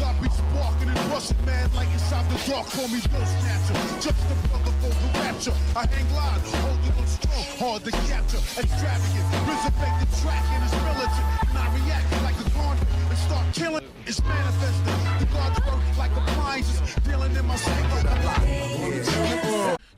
I be sparking and rushing mad like inside the dark. Call me Bill Snatcher, just a brother for the rapture. I hang live, holding on strong, hard to capture. Extravagant, resurrect the track and it's militant. And I react like a gauntlet and start killing. It's manifesting. The God's work like appliances, dealing in my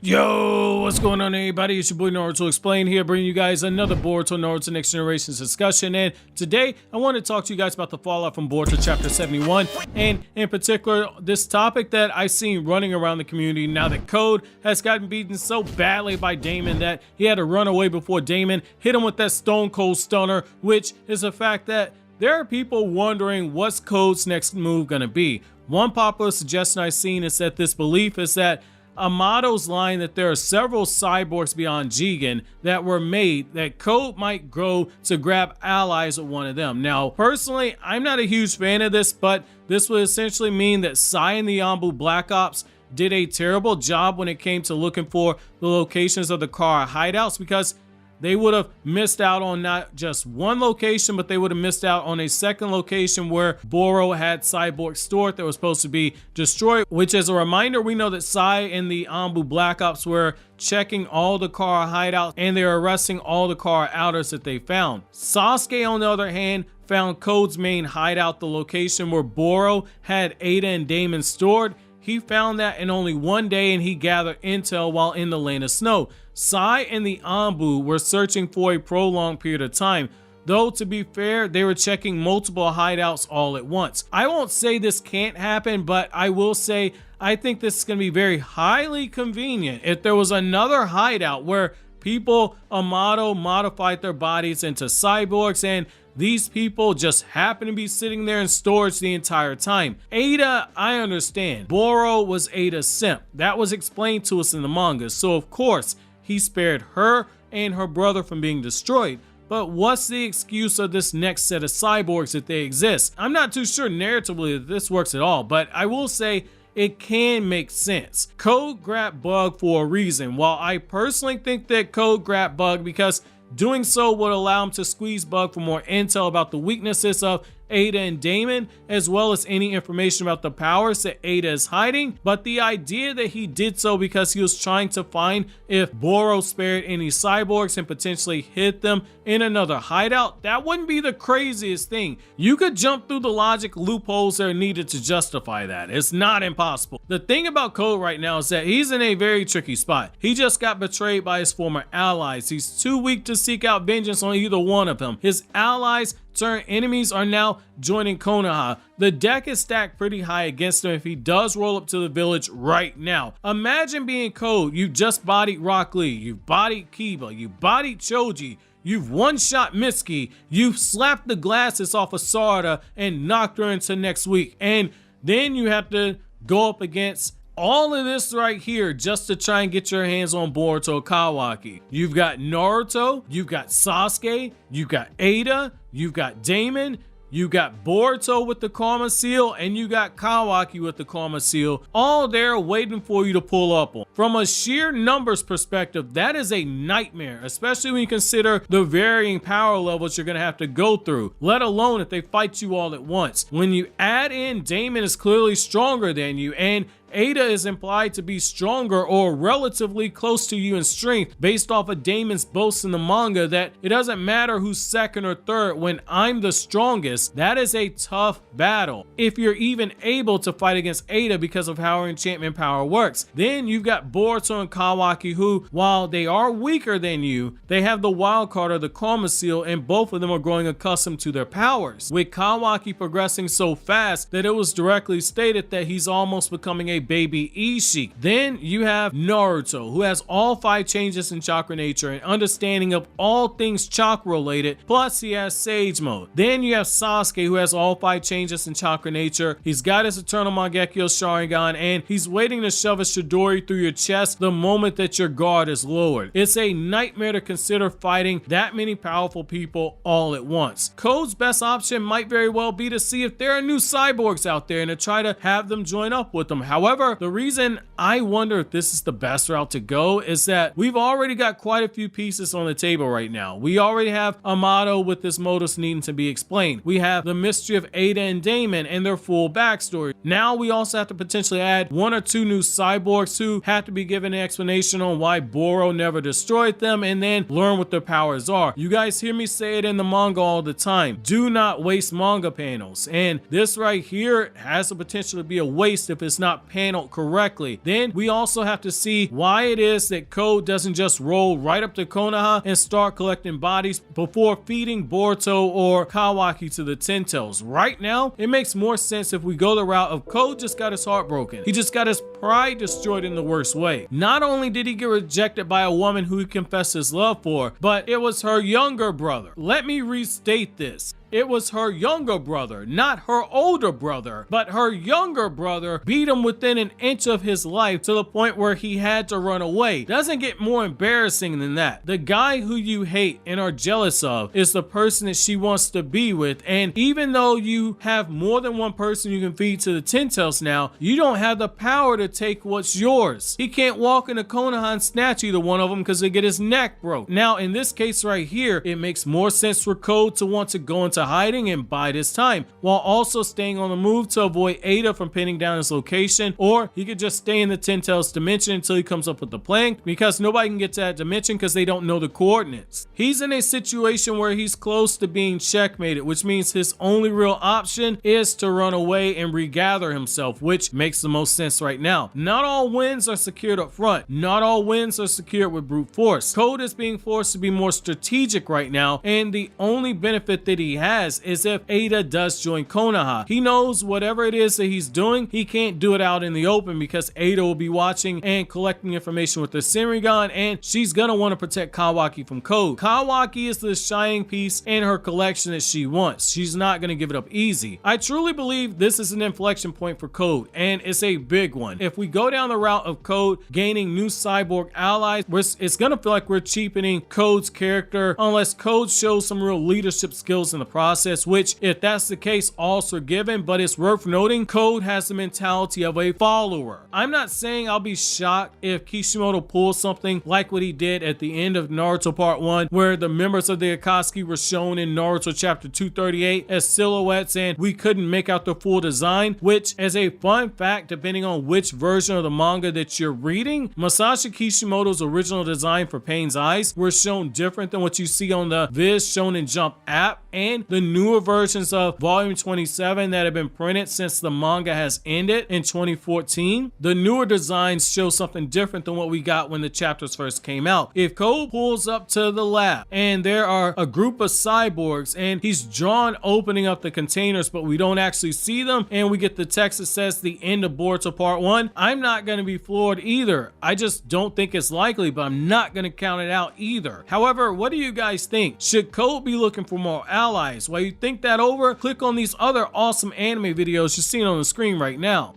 Yo, what's going on, everybody? It's your boy Naruto Explain here, bringing you guys another Boruto Naruto Next Generations discussion. And today, I want to talk to you guys about the fallout from Boruto Chapter 71, and in particular, this topic that I've seen running around the community now that Code has gotten beaten so badly by Daemon that he had to run away before Daemon hit him with that Stone Cold Stunner, which is the fact that there are people wondering what's Code's next move gonna be. One popular suggestion I've seen is that this belief is that Amado's line that there are several cyborgs beyond Jigen that were made that Code might grow to grab allies with one of them. Now, personally, I'm not a huge fan of this, but this would essentially mean that Sai and the Anbu Black Ops did a terrible job when it came to looking for the locations of the Kara hideouts, because they would have missed out on not just one location, but they would have missed out on a second location where Boro had Cyborgs stored that was supposed to be destroyed, which, as a reminder, we know that Sai and the Anbu Black Ops were checking all the Kara hideouts and they were arresting all the Kara outers that they found. Sasuke, on the other hand, found Code's main hideout, the location where Boro had Ada and Daemon stored. He found that in only one day, and he gathered intel while in the Land of Snow. Sai and the Anbu were searching for a prolonged period of time, though to be fair, they were checking multiple hideouts all at once. I won't say this can't happen, but I will say I think this is going to be very highly convenient if there was another hideout where people, Amado, modified their bodies into cyborgs, and these people just happen to be sitting there in storage the entire time. Ada, I understand. Boro was Ada's simp. That was explained to us in the manga, so of course he spared her and her brother from being destroyed. But what's the excuse of this next set of cyborgs if they exist? I'm not too sure narratively that this works at all, but I will say it can make sense. Code grabbed Bug for a reason. While I personally think that Code grabbed Bug because doing so would allow him to squeeze Bug for more intel about the weaknesses of Ada and Daemon, as well as any information about the powers that Ada is hiding. But the idea that he did so because he was trying to find if Boro spared any cyborgs and potentially hid them in another hideout, that wouldn't be the craziest thing. You could jump through the logic loopholes that are needed to justify that. It's not impossible. The thing about Code right now is that he's in a very tricky spot. He just got betrayed by his former allies. He's too weak to seek out vengeance on either one of them. His allies turned enemies are now joining Konoha. The deck is stacked pretty high against him if he does roll up to the village right now. Imagine being Code. You just bodied Rock Lee, you've bodied Kiba, you bodied Choji, you've one-shot Mitsuki, you've slapped the glasses off of Sarada and knocked her into next week, and then you have to go up against all of this right here just to try and get your hands on Boruto Kawaki. You've got Naruto, you've got Sasuke, you've got Ada, you've got Daemon, you got Boruto with the Karma Seal, and you got Kawaki with the Karma Seal, all there waiting for you to pull up on. From a sheer numbers perspective, that is a nightmare, especially when you consider the varying power levels you're going to have to go through, let alone if they fight you all at once. When you add in Daemon is clearly stronger than you, and Ada is implied to be stronger or relatively close to you in strength based off of Daemon's boast in the manga that it doesn't matter who's second or third when I'm the strongest. That is a tough battle if you're even able to fight against Ada because of how her enchantment power works. Then you've got Boruto and Kawaki who, while they are weaker than you, they have the wild card of the Karma Seal, and both of them are growing accustomed to their powers, with Kawaki progressing so fast that it was directly stated that he's almost becoming a baby Ishii. Then you have Naruto, who has all 5 changes in chakra nature and understanding of all things chakra related, plus he has Sage Mode. Then you have Sasuke, who has all 5 changes in chakra nature. He's got his Eternal Mangekyo Sharingan, and he's waiting to shove a Chidori through your chest the moment that your guard is lowered. It's a nightmare to consider fighting that many powerful people all at once. Code's best option might very well be to see if there are new cyborgs out there and to try to have them join up with them. However, However, the reason I wonder if this is the best route to go is that we've already got quite a few pieces on the table right now. We already have Amado with this motives needing to be explained. We have the mystery of Ada and Daemon and their full backstory. Now we also have to potentially add 1 or 2 new cyborgs who have to be given an explanation on why Boruto never destroyed them, and then learn what their powers are. You guys hear me say it in the manga all the time. Do not waste manga panels. And this right here has the potential to be a waste if it's not paneled correctly. Then we also have to see why it is that Code doesn't just roll right up to Konoha and start collecting bodies before feeding Boruto or Kawaki to the Ten Tails. Right now, it makes more sense if we go the route of Code just got his heart broken. He just got his pride destroyed in the worst way. Not only did he get rejected by a woman who he confessed his love for, but it was her younger brother. Let me restate this. It was her younger brother, not her older brother, but her younger brother beat him within an inch of his life to the point where he had to run away. Doesn't get more embarrassing than that. The guy who you hate and are jealous of is the person that she wants to be with, and even though you have more than one person you can feed to the Ten Tails now, you don't have the power to take what's yours. He can't walk into Konoha and snatch either one of them because they get his neck broke. Now in this case right here, it makes more sense for Code to want to go into hiding and bide his time, while also staying on the move to avoid Ada from pinning down his location, or he could just stay in the Ten Tails dimension until he comes up with the plan, because nobody can get to that dimension because they don't know the coordinates. He's in a situation where he's close to being checkmated, which means his only real option is to run away and regather himself, which makes the most sense right now. Not all wins are secured up front. Not all wins are secured with brute force. Code is being forced to be more strategic right now, and the only benefit that he has is if Ada does join Konoha. He knows whatever it is that he's doing, he can't do it out in the open because Ada will be watching and collecting information with the Senrigan, and she's gonna want to protect Kawaki from Code. Kawaki is the shining piece in her collection that she wants. She's not gonna give it up easy. I truly believe this is an inflection point for Code, and it's a big one. If we go down the route of Code gaining new cyborg allies, it's gonna feel like we're cheapening Code's character unless Code shows some real leadership skills in the process, which if that's the case, all's forgiven, but it's worth noting Code has the mentality of a follower. I'm not saying I'll be shocked if Kishimoto pulls something like what he did at the end of Naruto Part 1, where the members of the Akatsuki were shown in Naruto Chapter 238 as silhouettes and we couldn't make out the full design, which, as a fun fact, depending on which version of the manga that you're reading, Masashi Kishimoto's original design for Pain's eyes were shown different than what you see on the Viz Shonen Jump app, and the newer versions of Volume 27 that have been printed since the manga has ended in 2014, the newer designs show something different than what we got when the chapters first came out. If Code pulls up to the lab and there are a group of cyborgs and he's drawn opening up the containers but we don't actually see them, and we get the text that says the end of Boruto Part 1, I'm not going to be floored either. I just don't think it's likely, but I'm not going to count it out either. However, what do you guys think? Should Code be looking for more allies? While you think that over, click on these other awesome anime videos you're seeing on the screen right now.